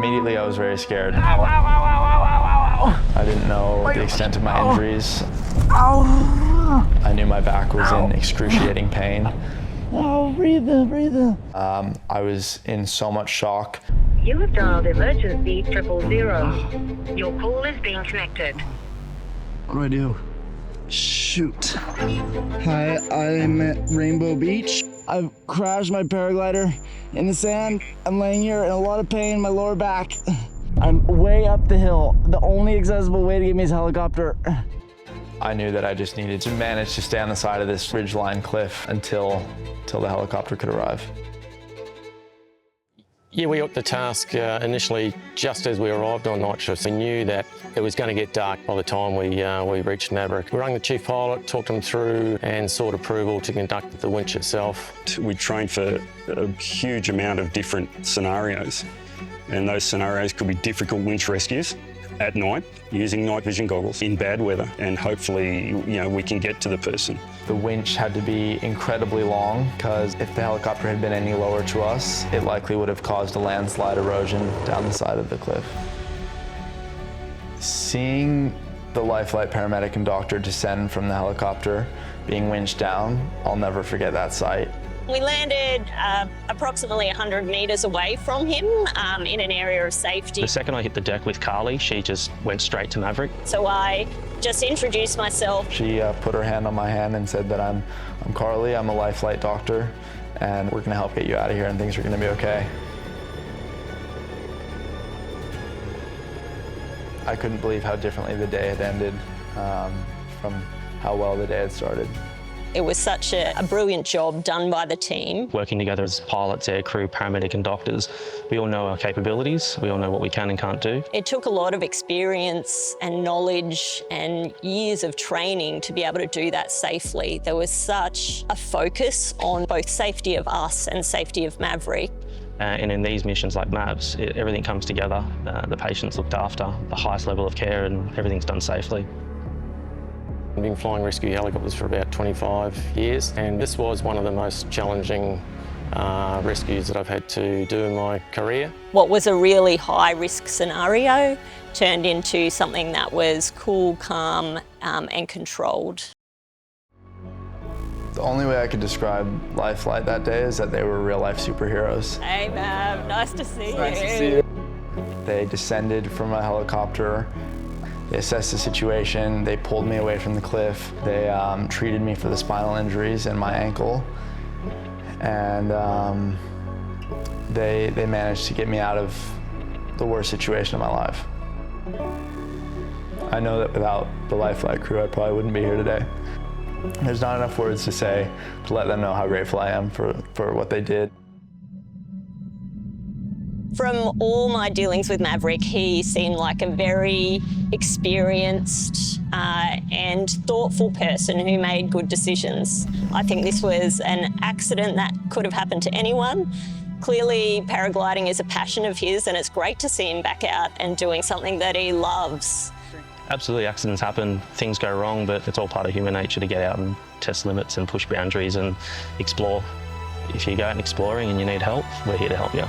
Immediately, I was very scared. Ow, ow, ow, ow, ow, ow, ow. I didn't know the extent of my injuries. Ow. I knew my back was in excruciating pain. Oh, breathe in, breathe in. I was in so much shock. You have dialed emergency 000. Your call is being connected. What do I do? Shoot. Hi, I'm at Rainbow Beach. I've crashed my paraglider in the sand. I'm laying here in a lot of pain in my lower back. I'm way up the hill. The only accessible way to get me is a helicopter. I knew that I just needed to manage to stay on the side of this ridgeline cliff until the helicopter could arrive. Yeah, we upped the task initially just as we arrived on nitrous. We knew that it was going to get dark by the time we reached Maverick. We rang the chief pilot, talked him through and sought approval to conduct the winch itself. We trained for a huge amount of different scenarios, and those scenarios could be difficult winch rescues at night using night vision goggles in bad weather, and hopefully we can get to the person. The winch had to be incredibly long because if the helicopter had been any lower to us, it likely would have caused a landslide erosion down the side of the cliff. Seeing the LifeFlight paramedic and doctor descend from the helicopter, being winched down, I'll never forget that sight. We landed approximately 100 metres away from him in an area of safety. The second I hit the deck with Carly, she just went straight to Maverick. So I just introduced myself. She put her hand on my hand and said that I'm Carly, I'm a LifeFlight doctor, and we're gonna help get you out of here and things are gonna be okay. I couldn't believe how differently the day had ended from how well the day had started. It was such a brilliant job done by the team. Working together as pilots, aircrew, paramedic and doctors, we all know our capabilities, we all know what we can and can't do. It took a lot of experience and knowledge and years of training to be able to do that safely. There was such a focus on both safety of us and safety of Maverick. And in these missions like MAVS, everything comes together. The patient's looked after, the highest level of care, and everything's done safely. I've been flying rescue helicopters for about 25 years, and this was one of the most challenging rescues that I've had to do in my career. What was a really high-risk scenario turned into something that was cool, calm, and controlled. The only way I could describe LifeFlight that day is that they were real-life superheroes. Hey, Mav, nice to see you. Nice to see you. They descended from a helicopter. They assessed the situation, they pulled me away from the cliff, they treated me for the spinal injuries in my ankle, and they managed to get me out of the worst situation of my life. I know that without the LifeFlight crew, I probably wouldn't be here today. There's not enough words to say to let them know how grateful I am for what they did. From all my dealings with Maverick, he seemed like a very experienced and thoughtful person who made good decisions. I think this was an accident that could have happened to anyone. Clearly, paragliding is a passion of his, and it's great to see him back out and doing something that he loves. Absolutely, accidents happen, things go wrong, but it's all part of human nature to get out and test limits and push boundaries and explore. If you go out exploring and you need help, we're here to help you.